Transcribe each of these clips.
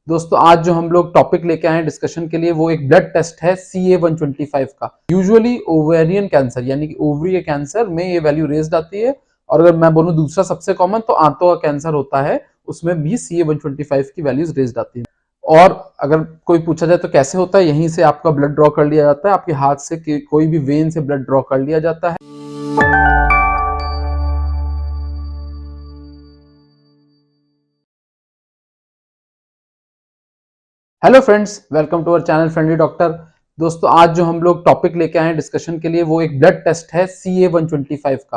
दोस्तों आज जो हम लोग टॉपिक लेके आए हैं डिस्कशन के लिए वो एक ब्लड टेस्ट है CA-125 का। यूजुअली ओवेरियन कैंसर यानी कि ओवरी के कैंसर में ये वैल्यू रेज्ड आती है, और अगर मैं बोलूं दूसरा सबसे कॉमन तो आंतों का कैंसर होता है, उसमें भी CA-125 की वैल्यूज रेज्ड आती है। और अगर कोई पूछा जाए तो कैसे होता है, यहीं से आपका ब्लड ड्रॉ कर लिया जाता है, आपके हाथ से कोई भी वेन से ब्लड ड्रॉ कर लिया जाता है। Hello friends, welcome to our channel friendly doctor. दोस्तों आज जो हम लोग टॉपिक लेके आए हैं डिस्कशन के लिए वो एक ब्लड टेस्ट है CA-125 का।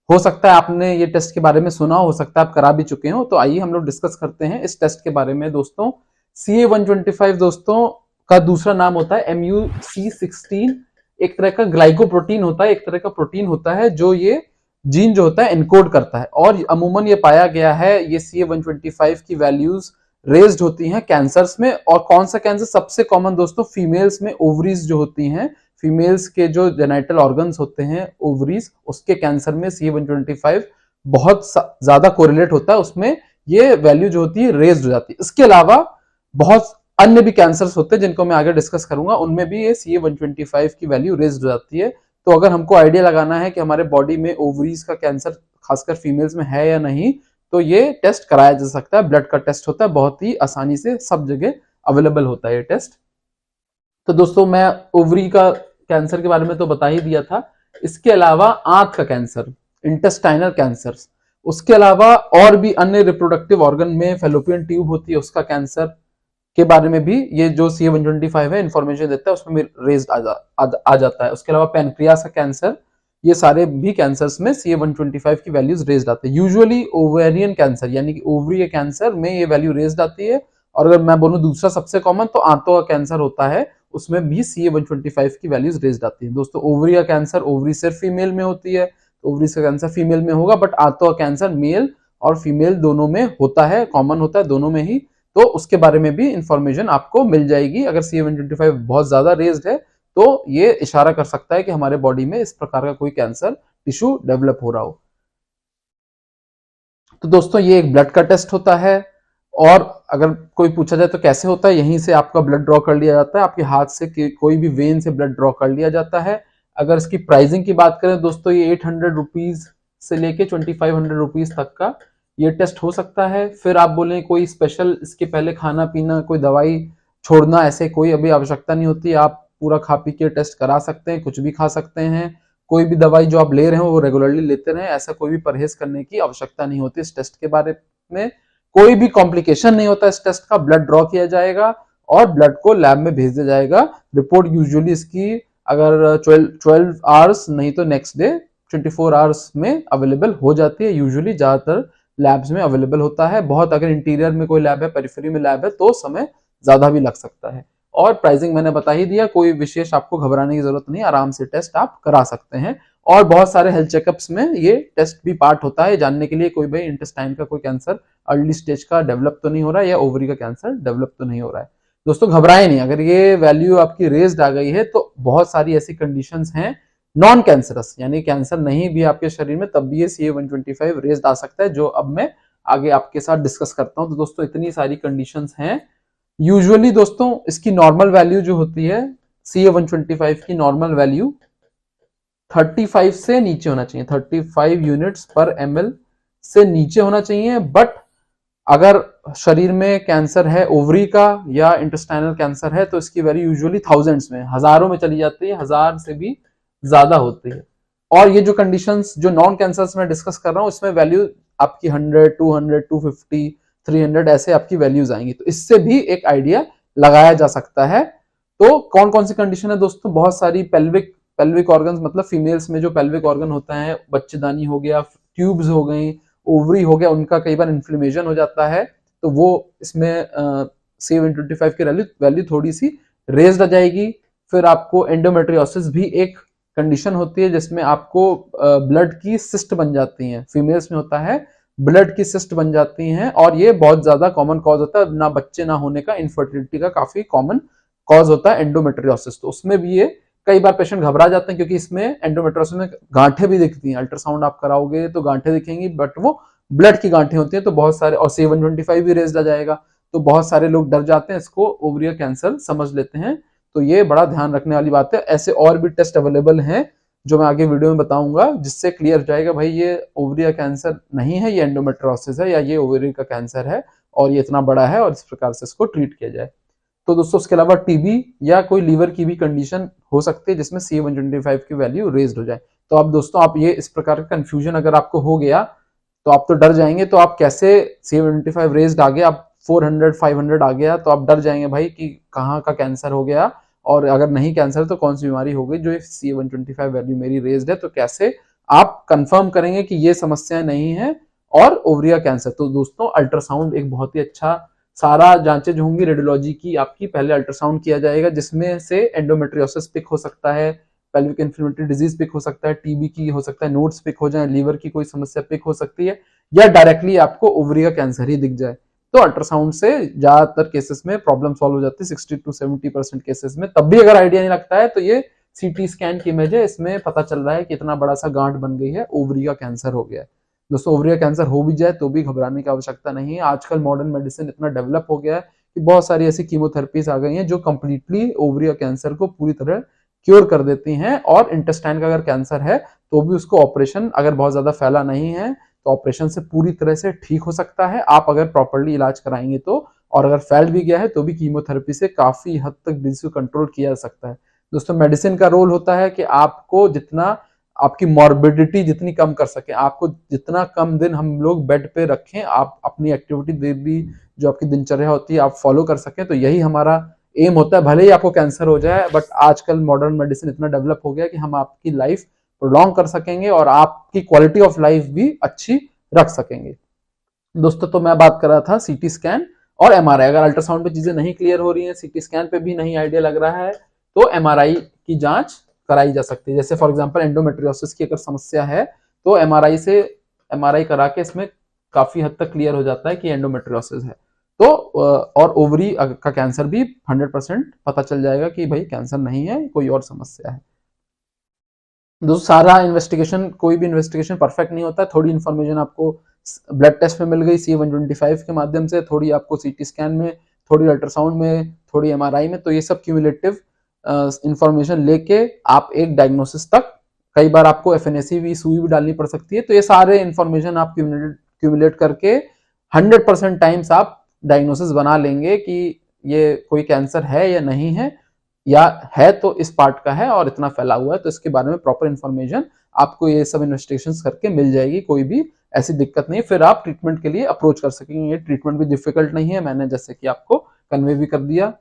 हो सकता है आपने ये टेस्ट के बारे में सुना, हो सकता है आप करा भी चुके हो, तो आइए हम लोग डिस्कस करते हैं इस टेस्ट के बारे में। दोस्तों CA-125 दोस्तों का दूसरा नाम होता है MUC16। एक तरह का ग्लाइकोप्रोटीन होता है, एक तरह का प्रोटीन होता है जो ये जीन जो होता है इनकोड करता है, और अमूमन ये पाया गया है ये CA-125 की वैल्यूज रेज्ड होती हैं कैंसर्स में। और कौन सा कैंसर सबसे कॉमन दोस्तों, फीमेल्स में ओवरीज जो होती हैं, फीमेल्स के जो जेनिटल ऑर्गन्स होते हैं ओवरीज, उसके कैंसर में CA-125 बहुत ज्यादा कोरिलेट होता है, उसमें ये वैल्यू जो होती है रेज्ड हो जाती है। इसके अलावा बहुत अन्य भी कैंसर्स होते हैं जिनको मैं आगे डिस्कस करूंगा, उनमें भी ये CA-125 की वैल्यू रेज्ड हो जाती है। तो अगर हमको आइडिया लगाना है कि हमारे बॉडी में ओवरीज का कैंसर खासकर फीमेल्स में है या नहीं, तो ये टेस्ट कराया जा सकता है। ब्लड का टेस्ट होता है, बहुत ही आसानी से सब जगह अवेलेबल होता है ये टेस्ट। तो दोस्तों मैं ओवरी का कैंसर के बारे में तो बता ही दिया था। इसके अलावा आंत का कैंसर, इंटेस्टाइनल कैंसर, उसके अलावा और भी अन्य रिप्रोडक्टिव ऑर्गन में फेलोपियन ट्यूब होती है उसका कैंसर के बारे में भी ये जो CA-125 है इंफॉर्मेशन देता है, उसमें रेज्ड आ जाता है। उसके अलावा पैनक्रियास का कैंसर, ये सारे भी कैंसर्स में CA-125 की वैल्यूज रेज्ड आते हैं। यूजुअली ओवेरियन कैंसर यानी कि ओवरी के कैंसर में ये वैल्यू रेज्ड आती है, और अगर मैं बोलूं दूसरा सबसे कॉमन तो आंतों का कैंसर होता है, उसमें भी CA-125 की वैल्यूज रेज्ड आती है। दोस्तों ओवरी का कैंसर, ओवरी सिर्फ फीमेल में होती है, ओवरी का कैंसर फीमेल में होगा, बट आंतों का कैंसर मेल और फीमेल दोनों में होता है, कॉमन होता है दोनों में ही। तो उसके बारे में भी इंफॉर्मेशन आपको मिल जाएगी। अगर CA-125 बहुत ज्यादा रेज्ड है तो ये इशारा कर सकता है कि हमारे बॉडी में इस प्रकार का कोई कैंसर टिश्यू डेवलप हो रहा हो। तो दोस्तों ये एक ब्लड का टेस्ट होता है, और अगर कोई पूछा जाए तो कैसे होता है, यहीं से आपका ब्लड ड्रॉ कर लिया जाता है, आपके हाथ से कोई भी वेन से ब्लड ड्रॉ कर लिया जाता है। अगर इसकी प्राइसिंग की बात करें दोस्तों, ये 800 रुपीज से लेके 2500 रुपीज तक का ये टेस्ट हो सकता है। फिर आप बोलें कोई स्पेशल इसके पहले खाना पीना, कोई दवाई छोड़ना, ऐसे कोई अभी आवश्यकता नहीं होती। आप पूरा खा पी के टेस्ट करा सकते हैं, कुछ भी खा सकते हैं, कोई भी दवाई जो आप ले रहे हो वो रेगुलरली लेते रहें, ऐसा कोई भी परहेज करने की आवश्यकता नहीं होती। इस टेस्ट के बारे में कोई भी कॉम्प्लिकेशन नहीं होता इस टेस्ट का। ब्लड ड्रॉ किया जाएगा और ब्लड को लैब में भेज दिया जाएगा। रिपोर्ट यूजुअली इसकी अगर 12 आवर्स नहीं तो नेक्स्ट डे 24 आवर्स में अवेलेबल हो जाती है। यूजुअली ज्यादातर लैब्स में अवेलेबल होता है। बहुत अगर इंटीरियर में कोई लैब है, पेरिफेरी में लैब है, तो समय ज्यादा भी लग सकता है। और प्राइसिंग मैंने बता ही दिया, कोई विशेष आपको घबराने की जरूरत नहीं, आराम से टेस्ट आप करा सकते हैं। और बहुत सारे हेल्थ चेकअप्स में ये टेस्ट भी पार्ट होता है, जानने के लिए कोई भाई इंटेस्टाइन का कोई कैंसर अर्ली स्टेज का डेवलप तो नहीं हो रहा है, या ओवरी का कैंसर डेवलप तो नहीं हो रहा है। दोस्तों घबराए नहीं, अगर ये वैल्यू आपकी रेज्ड आ गई है तो बहुत सारी ऐसी कंडीशंस हैं नॉन कैंसरस, यानी कैंसर नहीं भी आपके शरीर में, तब भी ये CA-125 रेज्ड आ सकता है, जो अब मैं आगे आपके साथ डिस्कस करता हूं। तो दोस्तों इतनी सारी कंडीशंस हैं। यूजुअली दोस्तों इसकी नॉर्मल वैल्यू जो होती है CA-125 की नॉर्मल वैल्यू 35 से नीचे होना चाहिए, 35 यूनिट्स पर ml से नीचे होना चाहिए। बट अगर शरीर में कैंसर है ओवरी का या इंटेस्टाइनल कैंसर है तो इसकी वैल्यू यूजुअली थाउजेंड्स में, हजारों में चली जाती है, 1000 से भी ज्यादा होती है। और ये जो कंडीशंस जो नॉन कैंसर्स में डिस्कस कर रहा हूं, इसमें वैल्यू आपकी 100, 200, 250, 300 ऐसे आपकी वैल्यूज आएंगी। तो इससे भी एक आइडिया लगाया जा सकता है। तो कौन कौन सी कंडीशन है दोस्तों, बहुत सारी पेल्विक ऑर्गन्स, मतलब फीमेल्स में जो पेल्विक ऑर्गन होता है, बच्चेदानी हो गया, ट्यूब्स हो गई, ओवरी हो गया, उनका कई बार इन्फ्लेमेशन हो जाता है, तो वो इसमें CA-125 की वैल्यू थोड़ी सी रेज्ड आ जाएगी। फिर आपको एंडोमेट्रियोसिस भी एक कंडीशन होती है जिसमें आपको ब्लड की सिस्ट बन जाती हैं, फीमेल्स में होता है, ब्लड की सिस्ट बन जाती हैं, और ये बहुत ज्यादा कॉमन कॉज होता है, ना बच्चे ना होने का, इनफर्टिलिटी का काफी कॉमन कॉज होता है एंडोमेट्रियोसिस। तो उसमें भी ये कई बार पेशेंट घबरा जाते हैं, क्योंकि इसमें एंडोमेट्रियोसिस में गांठें भी दिखती हैं, अल्ट्रासाउंड आप कराओगे तो गांठें दिखेंगी, बट वो ब्लड की गांठें होती हैं। तो बहुत सारे, और CA-125 भी रेज्ड आ जाएगा, तो बहुत सारे लोग डर जाते हैं, इसको ओवरिया कैंसर समझ लेते हैं। तो ये बड़ा ध्यान रखने वाली बात है। ऐसे और भी टेस्ट अवेलेबल हैं जो मैं आगे वीडियो में बताऊंगा, जिससे क्लियर हो जाएगा भाई ये ओवरिया कैंसर नहीं है, ये एंडोमेट्रियोसिस है, या ये ओवरी का कैंसर है और ये इतना बड़ा है और इस प्रकार से इसको ट्रीट किया जाए। तो दोस्तों उसके अलावा टीबी या कोई लीवर की भी कंडीशन हो सकती है जिसमें CA-125 की वैल्यू रेज्ड हो जाए। तो आप दोस्तों आप ये इस प्रकार का कंफ्यूजन अगर आपको हो गया तो आप तो डर जाएंगे। तो आप कैसे CA-125 रेज्ड आ गया, आप 400 500 आ गया तो आप डर जाएंगे भाई कि कहाँ का कैंसर हो गया, और अगर नहीं कैंसर तो कौन सी बीमारी हो गई जो CA-125 वैल्यू मेरी रेज्ड है। तो कैसे आप कंफर्म करेंगे कि ये समस्या नहीं है और ओवरिया कैंसर। तो दोस्तों अल्ट्रासाउंड एक बहुत ही अच्छा, सारा जांचें जो होंगी रेडियोलॉजी की आपकी, पहले अल्ट्रासाउंड किया जाएगा जिसमें से एंडोमेट्रियोसिस पिक हो सकता है, पेल्विक इन्फ्लेमेटरी डिजीज पिक हो सकता है, टीबी की हो सकता है नोड्स पिक हो जाए, लीवर की कोई समस्या पिक हो सकती है, या डायरेक्टली आपको ओवरी का कैंसर ही दिख जाए। तो अल्ट्रासाउंड से ज्यादातर केसेस में प्रॉब्लम सॉल्व हो जाती है, 60 to 70% केसेस में। तब भी अगर आइडिया नहीं लगता है तो ये सीटी स्कैन की इमेज है, इसमें पता चल रहा है कि इतना बड़ा सा गांठ बन गई है, ओवरी का कैंसर हो गया है। दोस्तों ओवरी का कैंसर हो भी जाए तो भी घबराने की आवश्यकता नहीं है। आजकल मॉडर्न मेडिसिन इतना डेवलप हो गया है कि बहुत सारी ऐसी कीमोथेरेपीज आ गई हैं जो कंप्लीटली ओवरी का कैंसर को पूरी तरह क्योर कर देती हैं। और इंटेस्टाइन का अगर कैंसर है तो भी उसको ऑपरेशन, अगर बहुत ज्यादा फैला नहीं है तो ऑपरेशन से पूरी तरह से ठीक हो सकता है, आप अगर प्रॉपरली इलाज कराएंगे तो। और अगर फैल भी गया है तो भी कीमोथेरेपी से काफी हद तक डिजीज को कंट्रोल किया जा सकता है। दोस्तों मेडिसिन का रोल होता है कि आपको जितना, आपकी मॉर्बिडिटी जितनी कम कर सके, आपको जितना कम दिन हम लोग बेड पे रखें, आप अपनी एक्टिविटी डेली जो आपकी दिनचर्या होती है आप फॉलो कर सकें, तो यही हमारा एम होता है। भले ही आपको कैंसर हो जाए, बट आजकल मॉडर्न मेडिसिन इतना डेवलप हो गया कि हम आपकी लाइफ प्रोलॉन्ग कर सकेंगे और आपकी क्वालिटी ऑफ लाइफ भी अच्छी रख सकेंगे। दोस्तों तो मैं बात कर रहा था सीटी स्कैन और एमआरआई। अगर अल्ट्रासाउंड पे चीजें नहीं क्लियर हो रही हैं, सीटी स्कैन पे भी नहीं आइडिया लग रहा है, तो एमआरआई की जांच कराई जा सकती है। जैसे फॉर एग्जांपल एंडोमेट्रियोसिस की अगर समस्या है तो एमआरआई करा के इसमें काफी हद तक क्लियर हो जाता है कि एंडोमेट्रियोसिस है। तो और ओवरी का कैंसर भी 100% पता चल जाएगा कि भाई कैंसर नहीं है, कोई और समस्या है। दोस्तों सारा इन्वेस्टिगेशन, कोई भी इन्वेस्टिगेशन परफेक्ट नहीं होता है। थोड़ी इन्फॉर्मेशन आपको ब्लड टेस्ट में मिल गई CA-125 के माध्यम से, थोड़ी आपको सीटी स्कैन में, थोड़ी अल्ट्रासाउंड में, थोड़ी एमआरआई में, तो ये सब क्यूमुलेटिव इंफॉर्मेशन लेके आप एक डायग्नोसिस तक, कई बार आपको एफएनएसी भी, सुई भी डालनी पड़ सकती है। तो ये सारे इंफॉर्मेशन आप क्यूमुलेट करके 100% टाइम्स आप डायग्नोसिस बना लेंगे कि ये कोई कैंसर है या नहीं है, या है तो इस पार्ट का है और इतना फैला हुआ है, तो इसके बारे में प्रॉपर इंफॉर्मेशन आपको ये सब इन्वेस्टिगेशंस करके मिल जाएगी। कोई भी ऐसी दिक्कत नहीं, फिर आप ट्रीटमेंट के लिए अप्रोच कर सकेंगे। ये ट्रीटमेंट भी डिफिकल्ट नहीं है, मैंने जैसे कि आपको कन्वे भी कर दिया।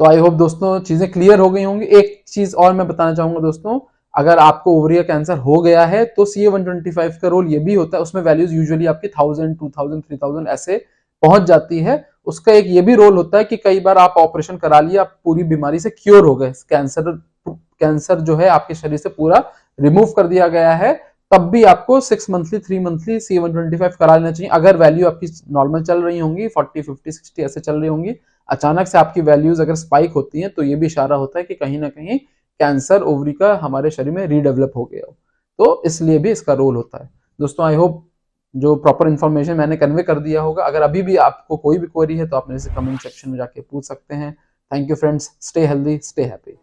तो आई होप दोस्तों चीजें क्लियर हो गई होंगी। एक चीज और मैं बताना चाहूंगा दोस्तों, अगर आपको ओवरी कैंसर हो गया है तो CA-125 का रोल ये भी होता है, उसमें वैल्यूज यूजुअली आपकी 1000 2000 3000 ऐसे पहुंच जाती है। उसका एक ये भी रोल होता है कि कई बार आप ऑपरेशन करा लिया, आप पूरी बीमारी से क्योर हो गए, कैंसर जो है आपके शरीर से पूरा रिमूव कर दिया गया है, तब भी आपको 6 मंथली 3 मंथली CA-125 करा लेना चाहिए। अगर वैल्यू आपकी नॉर्मल चल रही होंगी, 40 50 60 ऐसे चल रही होंगी, अचानक से आपकी वैल्यूज अगर स्पाइक होती हैं तो ये भी इशारा होता है कि कहीं ना कहीं कैंसर ओवरी का हमारे शरीर में रीडेवलप हो गया हो, तो इसलिए भी इसका रोल होता है। दोस्तों आई होप जो प्रॉपर इन्फॉर्मेशन मैंने कन्वे कर दिया होगा। अगर अभी भी आपको कोई भी क्वेरी है तो आप मेरे से कमेंट सेक्शन में जाके पूछ सकते हैं। Thank you friends, stay healthy, stay happy.